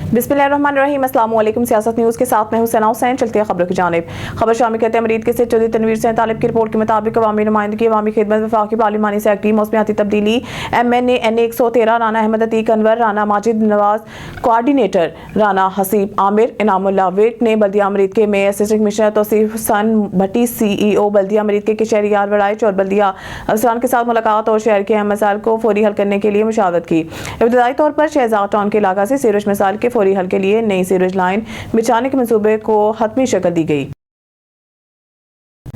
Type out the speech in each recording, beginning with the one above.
बिस्मिल्लाहिर्रहमानिर्रहीम। अस्सलाम वालेकुम। सियासत न्यूज़ के साथ मैं हूं हुसैन। चलती है खबरों की जानिब। खबर शामिल कहते हैं अमरीद के सैयद चौधरी तनवीर सैन तालिब की रिपोर्ट के मुताबिक अवामी नुमाइंदगी, अवामी खिदमत, वफाकी पार्लिमानी सेक्रेटरी, मौसमियाती तब्दीली, MNA NA 113 Rana Ahmad Atiq Anwar, Rana Majid Nawaz, coordinator Rana Haseeb Aamir, Inamullah Virk ने बल्दिया अमरीद के में assistant commissioner Tauseef Hasan Bhatti, CEO बल्दिया अमरीद के शहरी यार वराइच और बल्दिया अफसरान के साथ मुलाकात और शहर के अहम मसाइल को फौरी हल करने के लिए मुशावरत की। इब्तदाई तौर पर शहजाद टाउन के इलाका से सीवरेज मसाइल के फौरी हल के लिए नई सीवरेज लाइन बिछाने के मंसूबे को हतमी शक्ल दी गई।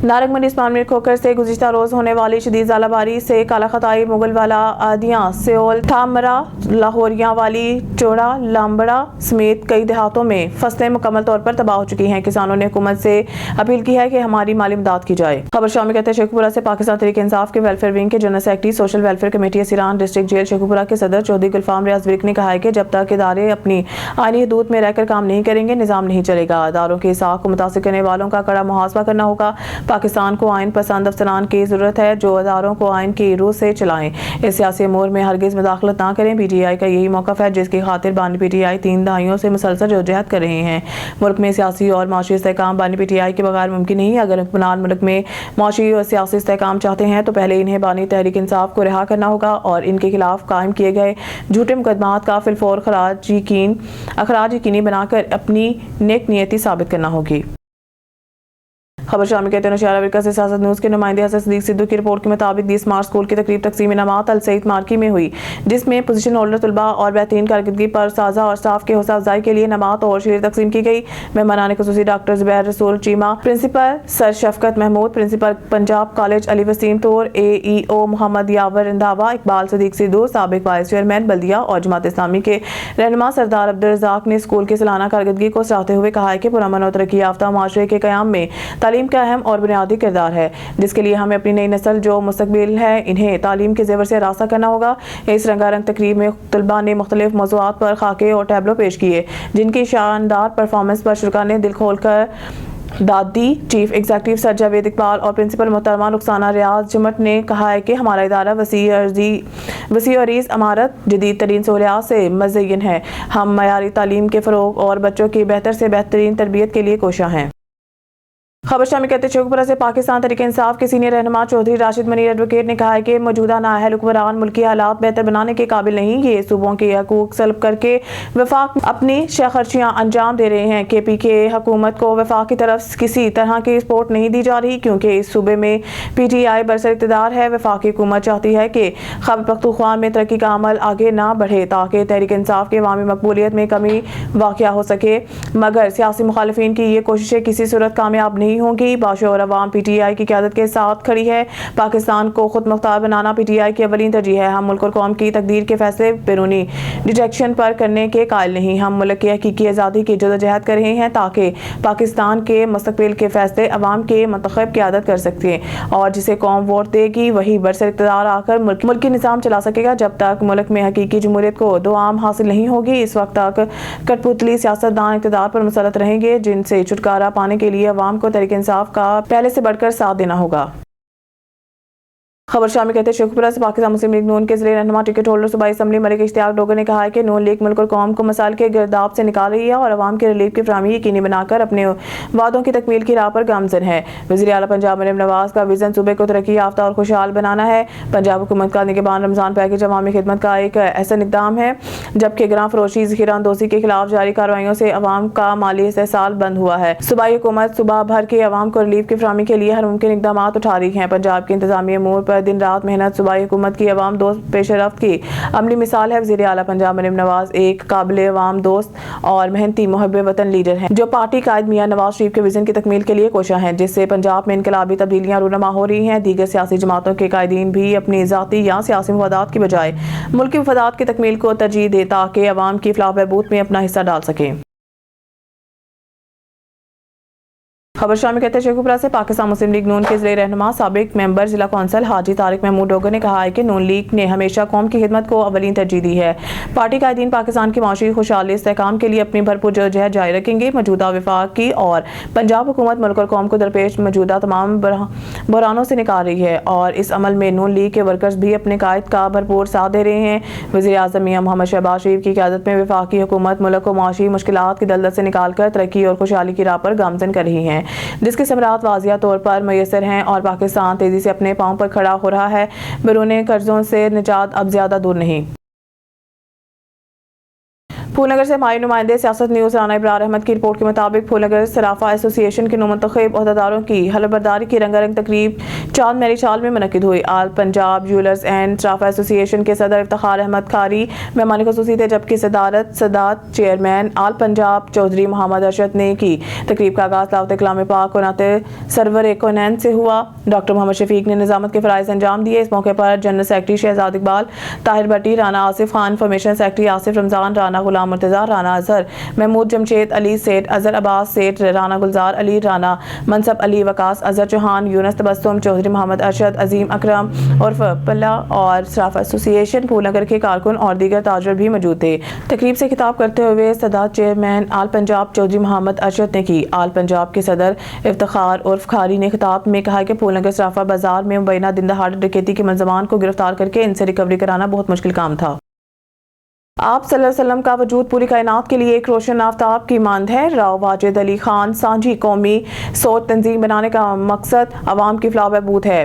नारंग मंडी इस्माइल मीर खोकर से गुज़िश्ता रोज होने वाली शदीद ज़ालाबारी से काला खताई, मुगल वाला, आदियाँ, सेओल, थामरा, लाहौरियाँ वाली, चोड़ा, लामबड़ा समेत कई देहातों में फसलें मुकम्मल तौर पर तबाह हो चुकी हैं। किसानों ने हुकूमत से अपील की है कि हमारी माली मदद की जाए। खबर शामिल कहते हैं शेखुपुरा से पाकिस्तान तहरीक इंसाफ के वेलफेयर विंग के general secretary social welfare committee असीरान डिस्ट्रिक्ट जेल शेखुपुरा के सदर चौधरी गुलफाम रियाज विक ने कहा है कि जब तक इदारे अपनी आईनी हदूद में रहकर काम नहीं करेंगे, निज़ाम नहीं चलेगा। इदारों की साख को मुतासिर करने वालों का कड़ा मुहासबा करना होगा। पाकिस्तान को आइन पसंद अफसरान की जरूरत है जो इदारों को आइन की रूह से चलाएं। इस सियासी अमूर में हरगिज मुदाखलत ना करें। PTI का यही मौक़िफ़ है जिसकी खातिर बानी PTI 3 दहाइयों से मुसलसल जदोजहद कर रहे हैं। मुल्क में सियासी और माशी इस्तेहकाम बानी PTI के बगैर मुमकिन नहीं। अगर हुक्मरान मुल्क में माशी और सियासी इस्तेहकाम चाहते हैं तो पहले इन्हें बानी तहरीक इंसाफ को रिहा करना होगा और इनके खिलाफ कायम किए गए झूठे मुकदमात का फिलफौर अखराज यकीनी बनाकर अपनी नेक नियति साबित करना होगी। खबर शामिल कहते हैं नौशहरा विरका से सियासत न्यूज़ के नुमाइंदे हसन सदीक सिद्धू की रिपोर्ट के मुताबिक 20 मार्च स्कूल की तकरीब तकसीम इनामात अल सईद मार्की में हुई, जिसमें पोजीशन होल्डर तलबा और बेहतरीन कारकर्दगी पर साजा और स्टाफ के हौसला अफजाई के लिए इनामात और शेर तकसीम की गई। मेहमानान खुसूसी डॉक्टर जुबैर रसूल चीमा, प्रिंसिपल सर शफकत महमूद, प्रिंसिपल पंजाब कॉलेज अली वसीम तौर, AEO मोहम्मद यावर रंधावा, इकबाल सदीक सिद्धू, साबिक वाइस चेयरमैन बल्दिया और जमात इस्लामी के रहनुमा सरदार अब्दुल रज़ाक ने स्कूल की सालाना कारकर्दगी को सराहते हुए कहा है कि पुरअमन और तरक्की याफ्ता माशरे के क़याम में तालीम का अहम और बुनियादी किरदार है, जिसके लिए हमें अपनी नई नस्ल जो मुस्तकबिल है इन्हें तालीम के ज़ेवर से रास्ता करना होगा। इस रंगारंग तकरीब में तलबा ने मुख्तलिफ मौज़ूआत पर खाके और टैबलो पेश किए, जिनकी शानदार परफॉर्मेंस पर शुरा ने दिल खोल कर दाद दी। Chief executive sir Javed Iqbal और प्रिंसिपल मोहतरमा रुखसाना रियाज जमट ने कहा है कि हमारा इदारा वसी और अरीज़ अमारत जदीद तरीन सहूलियात से मुज़य्यन है। हम मयारी तालीम के फ़रोग़ और बच्चों की बेहतर से बेहतरीन तरबियत के लिए कोशा हैं। खबर शामिल कहते हैं शेखुपुरा से पाकिस्तान तहरीक इंसाफ के सीनियर रहनुमा चौधरी राशिद मनीर एडवोकेट ने कहा है कि मौजूदा नाअहल हुक्मरान मुल्की हालात बेहतर बनाने के काबिल नहीं। ये सूबों के हकूक सल्ब करके वफाक अपनी शखर्चियाँ अंजाम दे रहे हैं। KPK हुकूमत को वफाक की तरफ किसी तरह की सपोर्ट नहीं दी जा रही क्योंकि इस सूबे में PTI बरसर इक़्तिदार है। वफाकी हुकूमत चाहती है कि खैबर पख्तूनख्वा में तरक्की का अमल आगे ना बढ़े ताकि तहरीक इंसाफ की अवामी मकबूलियत में कमी वाक़या हो सके, मगर सियासी मुखालिफिन की ये कोशिशें किसी सूरत कामयाब नहीं होंगी। बाशो और अवाम PTI की क़यादत के साथ खड़ी है। पाकिस्तान को खुद मुख्तार बनाना PTI की अवलीन तरजीह है। हम मुल्क और कौम की तकदीर के फैसले बैरूनी डिटेक्शन पर करने के कायल नहीं। हम मुल्क की हकीकी आज़ादी की जदोजहद कर रहे हैं ताकि पाकिस्तान के मुस्तकबिल के फैसले अवाम के मुंतखब क़यादत कर सकते हैं और जिसे कौम वोट देगी वही बरसर इक़्तिदार आकर मुल्की निज़ाम चला सकेगा। जब तक मुल्क में हकीकी जमहूरियत को दुआम हासिल नहीं होगी, इस वक्त तक कठपुतली सियासतदान इक़्तिदार पर मुसल्लत रहेंगे, जिनसे छुटकारा पाने के लिए अवाम को तहरीक इंसाफ का पहले से बढ़कर साथ देना होगा। खबर शामिल कहते हैं शेखुपुरा से पाकिस्तान मुस्लिम लीग नून के ज़िले रहनुमा टिकट होल्डर सूबाई असम्बली मलिक इश्तियाक डोगर ने कहा है कि नून लीग मुल्क और कौम को मसाइल के गिरदाब से निकाल रही है और अवाम के रिलीफ की फराहमी यकीनी बनाकर अपने वादों की तकमील की राह पर गामजन है। वज़ीर आला पंजाब मरीम नवाज का विजन सूबे को तरक्की याफ्ता और खुशहाल बनाना है। पंजाब हुकूमत का निगहबान रमज़ान पैकेज अवामी खिदमत का एक ऐसा इक़दाम है, जबकि गिरां फरोशी ज़ख़ीरा अंदोज़ी के खिलाफ जारी कार्रवाइयों से अवाम का माली इस्तेहसाल बंद हुआ है। सूबाई हुकूमत सुबह भर के अवाम को रिलीफ की फराहमी के लिए हर मुमकिन इक़दाम उठा रही है। पंजाब की इंतज़ामी अमूर पर दिन रात मेहनत सूबाई हुकूमत की अवाम दोस्त पेशरफ्त की अमली मिसाल है। वज़ीर आला पंजाब मरीम नवाज एक काबिल अवाम दोस्त और मेहनती मुहब्बे वतन लीडर हैं जो पार्टी कायद मियां नवाज शरीफ के विजन की तकमील के लिए कोशा हैं, जिससे पंजाब में इनकलाबी तब्दीलियां रूनमा हो रही हैं। दीगर सियासी जमातों के कायदीन भी अपनी ज़ाती या सियासी मफादात की बजाय मुल्की मफादात की तकमील को तरजीह दे ताकि अवाम की फलाह बहबूद में अपना हिस्सा डाल सकें। खबर शामिल कहते हैं शेखुपुरा से पाकिस्तान मुस्लिम लीग नून के ज़िले रहनुमा साबिक मेंबर जिला कौंसल हाजी तारिक महमूद डोगर ने कहा है कि नून लीग ने हमेशा कौम की खिदमत को अवलीन तरजीह दी है। पार्टी कायदीन पाकिस्तान की माशी खुशहाली इस्तेहकाम के लिए अपनी भरपूर जदोजहद जारी रखेंगे। मौजूदा वफाक की और पंजाब हुकूमत मुल्क और कौम को दरपेश मौजूदा तमाम बहरानों से निकाल रही है और इस अमल में नून लीग के वर्कर्स भी अपने कायद का भरपूर साथ दे रहे हैं। वज़ीर आज़म मियां मोहम्मद शहबाज शरीफ की क़यादत में वफाकी हुकूमत मुल्क को माशी मुश्किलात की दलदल से निकाल कर तरक्की और खुशहाली की राह पर गामजन कर रही है, जिसके समरात वाज़िया तौर पर मैसर हैं और पाकिस्तान तेजी से अपने पांव पर खड़ा हो रहा है। बैरून कर्जों से निजात अब ज्यादा दूर नहीं। फूलनगर से हमारे नुमाइंदे सियासत न्यूज़ राना इब्रार अहमद की रिपोर्ट के मुताबिक फूलनगर सराफा एसोसिएशन के नुमंतखब अहदेदारों की हलबरदारी की रंगारंग तकरीब चांद मेरी चाल में मुनक्किद हुई। All Punjab jewellers and Sarafa association के सदर इफ्तिखार अहमद खारी मेहमान खुसूसी थे, जबकि सदात चेयरमैन आल पंजाब चौधरी मोहम्मद अरशद ने की। तकरीब का आगाज़ लावत कलाम पाक और नाते सरवर कोनैन से हुआ। डॉक्टर मोहम्मद शफीक ने निज़ामत के फ़राइज़ अंजाम दिए। इस मौके पर जनरल सेक्रेटरी शहजाद इकबाल, ताहिर भट्टी, राना आसिफ खान, इंफॉर्मेशन सेक्रेटरी आसिफ रमज़ान, राना गुलाम मुर्तज़ा, राना अजहर, महमूद जमशेद अली सेठ, अजहर अब्बास सेठ, राना गुलजार अली, राना मनसब अली, वकास अजहर चौहान, यूनस तबस्सुम, चौधरी मोहम्मद अरशद, अजीम अकरम और पल्ला और सराफा एसोसिएशन फूलनगर के कारकुन और दीगर ताजर भी मौजूद थे। तकरीब से खिताब करते हुए सदात चेयरमैन आल पंजाब चौधरी मोहम्मद अरशद ने की। आल पंजाब के सदर इफ्तिखार उर्फ खारी ने खिताब में कहा कि फूलनगर सराफा बाजार में मुबैना दिन दहाड़े डकैती के मुलज़मान को गिरफ्तार करके इनसे रिकवरी कराना बहुत मुश्किल काम था। आप सल्लल्लाहु अलैहि वसल्लम का वजूद पूरी कायनात के लिए एक रोशन आफ्ताब की मांद है। राव वाजिद अली खान सांझी कौमी सोच तंजीम बनाने का मकसद अवाम की फलाह बहबूद है।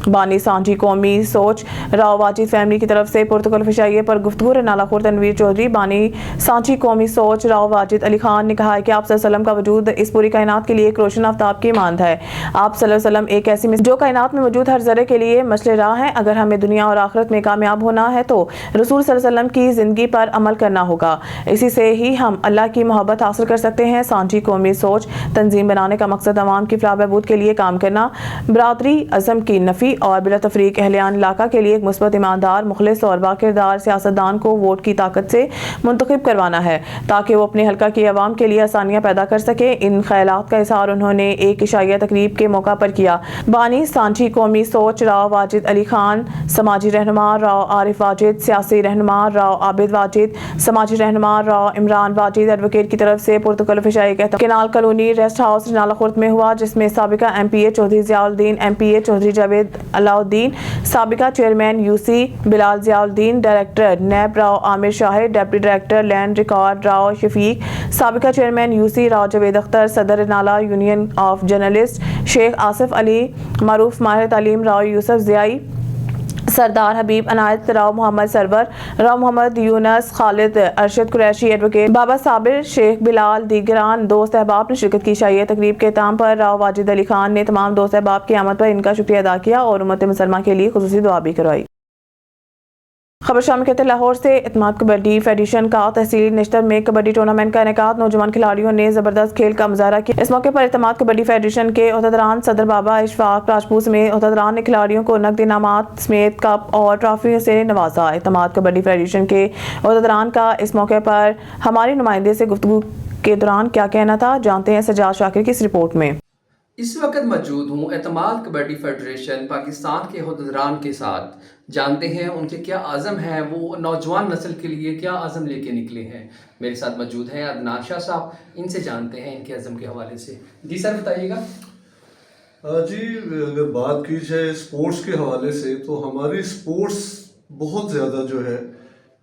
बानी सांझी कौमी सोच राव वाजिद फैमिली की तरफ से पुरतकल फिशाइये पर गुफ्तगू नालाखोर तनवीर चौधरी बानी सांझी कौमी सोच राव वाजिद अली खान ने कहा है कि आप सल्लल्लाहु अलैहि वसल्लम का वजूद इस पूरी कायनात के लिए एक रोशन आफ्ताब की मांद है। आप सल्लल्लाहु अलैहि वसल्लम एक ऐसी जो कायनात में मौजूद हर जर्रे के लिए मसले राह है। अगर हमें दुनिया और आखिरत में कामयाब होना है तो रसूल सल्लल्लाहु अलैहि वसल्लम की ज़िंदगी पर अमल करना होगा। इसी से ही हम अल्लाह की मोहब्बत हासिल कर सकते हैं। सांझी कौमी सोच तंजीम बनाने का मकसद अवाम की फलाह बहबूद के लिए काम करना, बरादरी अज़म की नफ़ी और बिला तफरीक अहलियान इलाका के लिए एक मुस्बत, ईमानदार, मुखलिस और बाकिरदार सियासतदान को वोट की ताकत से मुंतखब करवाना है ताकि वो अपने हल्का की आवाम के लिए आसानियां पैदा कर सके। इन ख्यालात का इज़हार उन्होंने एक इशाइया तकरीब के मौका पर किया। बानी सांझी कौमी सोच राव वाजिद अली खान, समाजी रहनुमा राव आरिफ वाजिद, सियासी रहनुमा राव आबिद वाजिद, समाजी रहनुमा राव इमरान वाजिद एडवोकेट की तरफ से पुरतकल फिशाई कहता canal colony rest house Nala Khurd में हुआ, जिसमें साबिका MPA चौधरी ज़ियाउद्दीन, MPA चौधरी जावेद अलाउद्दीन, साबिका chairman UC Bilal Ziauddin, director नैब Rao Aamir Shahid, deputy director land record Rao Shafiq, साबिका चेयरमैन UC राव जवेद अख्तर, सदर Nala union of journalist Sheikh Asif Ali, मारूफ माहिर तालीम राव यूसुफ ज़ियाई, सरदार हबीब अनायत, राव मोहम्मद सरवर, राव मोहम्मद यूनस, खालिद अरशद कुरैशी, एडवोकेट बाबा साबिर, शेख बिलाल, दीगरान दोस्त अहबाब ने शिरकत की। शाही तकरीब के ताम पर राव वाजिद अली खान ने तमाम दोस्त अहबाब की आमद पर इनका शुक्रिया अदा किया और उम्मत मुसलमान के लिए खुसूसी दुआ भी करवाई। खबर शामिल कहते लाहौर से इत्तेमाद कबड्डी फेडरेशन का तहसीली नश्तर में कबड्डी टूर्नामेंट का इनेकाद, नौजवान खिलाड़ियों ने जबरदस्त खेल का मुजाहरा किया। इस मौके पर इत्तेमाद कबड्डी फेडरेशन के अहदेदारान सदर बाबा इशफाक राजपूत में अहदेदारान ने खिलाड़ियों को नकद इनामात समेत कप और ट्रॉफियों से नवाजा। इत्तेमाद कबड्डी फेडरेशन के अहदेदारान का इस मौके पर हमारे नुमाइंदे से गुफ्तगू के दौरान क्या कहना था, जानते हैं सजाद शाकिर की इस रिपोर्ट में। इस वक्त मौजूद हूँ एतमाद कबड्डी फेडरेशन पाकिस्तान के अहदेदारान के साथ, जानते हैं उनके क्या आज़म हैं, वो नौजवान नस्ल के लिए क्या आज़म लेके निकले हैं। मेरे साथ मौजूद हैं अदनान शाह साहब, इनसे जानते हैं इनके आज़म के हवाले से। जी सर बताइएगा। जी अगर बात की जाए स्पोर्ट्स के हवाले से तो हमारी स्पोर्ट्स बहुत ज़्यादा जो है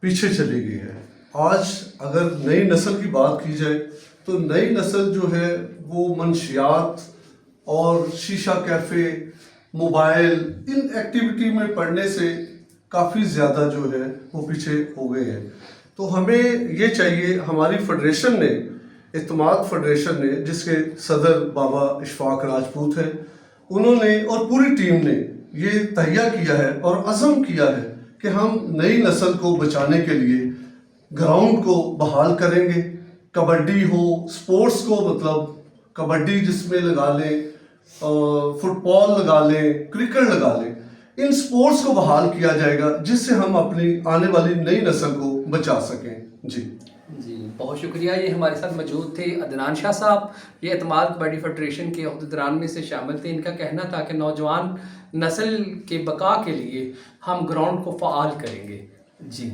पीछे चली गई है। आज अगर नई नस्ल की बात की जाए तो नई नस्ल जो है वो मंशियात और शीशा कैफ़े, मोबाइल, इन एक्टिविटी में पढ़ने से काफ़ी ज़्यादा जो है वो पीछे हो गए हैं। तो हमें ये चाहिए, हमारी फेडरेशन ने, इत्तेमाद फेडरेशन ने, जिसके सदर बाबा इशफाक राजपूत हैं, उन्होंने और पूरी टीम ने ये तहिया किया है और अज़म किया है कि हम नई नस्ल को बचाने के लिए ग्राउंड को बहाल करेंगे। कबड्डी हो, स्पोर्ट्स को मतलब कबड्डी जिसमें लगा लें, फुटबॉल लगा लें, क्रिकेट लगा लें, इन स्पोर्ट्स को बहाल किया जाएगा जिससे हम अपनी आने वाली नई नस्ल को बचा सकें। जी जी بہت شکریہ. یہ ہمارے ساتھ موجود تھے عدنان شاہ صاحب. یہ اعتماد کبڈی فیڈریشن کے عہدیداران میں سے شامل تھے. ان کا کہنا تھا کہ نوجوان نسل کے بقا کے لیے ہم گراؤنڈ کو فعال کریں گے. جی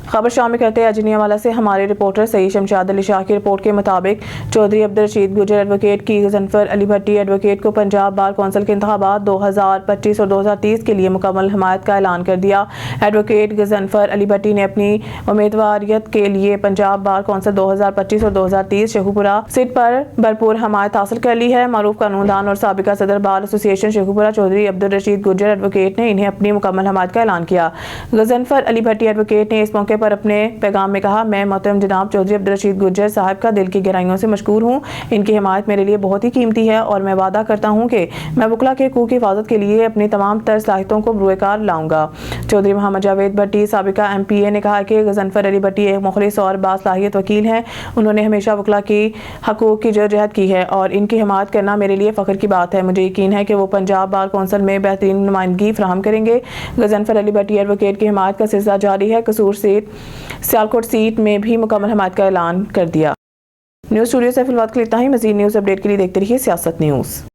خبر شامل کرتے ہیں اجنیا والا سے ہمارے رپورٹر سعید شمشاد علی شاہ کی رپورٹ کے مطابق چودھری عبدالرشید گجر ایڈوکیٹ کی غضنفر علی بھٹی ایڈوکیٹ کو پنجاب بار کونسل کے انتخابات 2025 اور 2030 کے لیے مکمل حمایت کا اعلان کر دیا. ایڈوکیٹ غضنفر علی بھٹی نے اپنی امیدواریت کے لیے پنجاب بار کونسل 2025 اور 2030 شیخوپورہ سیٹ پر بھرپور حمایت حاصل کر لی ہے. معروف قانون دان اور سابقہ صدر بار ایسوسی ایشن شیخوپورہ چودھری عبدالرشید گجر ایڈوکیٹ نے انہیں اپنی مکمل حمایت کا اعلان کیا. غضنفر علی بھٹی ایڈوکیٹ نے اس موقع پر اپنے پیغام میں کہا، میں محترم جناب چودھری عبدالرشید گجر صاحب کا دل کی گہرائیوں سے مشکور ہوں. ان کی حمایت میرے لیے بہت ہی قیمتی ہے اور میں وعدہ کرتا ہوں کہ میں وکلا کے حقوق کی حفاظت کے لیے اپنی تمام تر صلاحیتوں کو بروئے کار لاؤں گا. چودھری محمد جاوید بھٹی سابقہ MP نے کہا کہ غضنفر علی بھٹی ایک مخلص اور باصلاحیت وکیل ہیں. انہوں نے ہمیشہ وکلا کی حقوق کی جدوجہد کی ہے اور ان کی حمایت کرنا میرے لیے فخر کی بات ہے. مجھے یقین ہے کہ وہ پنجاب بار کونسل میں بہترین نمائندگی فراہم کریں گے. غضنفر علی بھٹی ایڈوکیٹ کی حمایت کا سلسلہ جاری ہے. قصور سیٹ سیالکوٹ سیٹ میں بھی مکمل حمایت کا اعلان کر دیا. نیوز اسٹوڈیو سے فی الوقت کے لیے اتنا ہی. مزید نیوز اپڈیٹ کے لیے دیکھتے رہیے سیاست نیوز.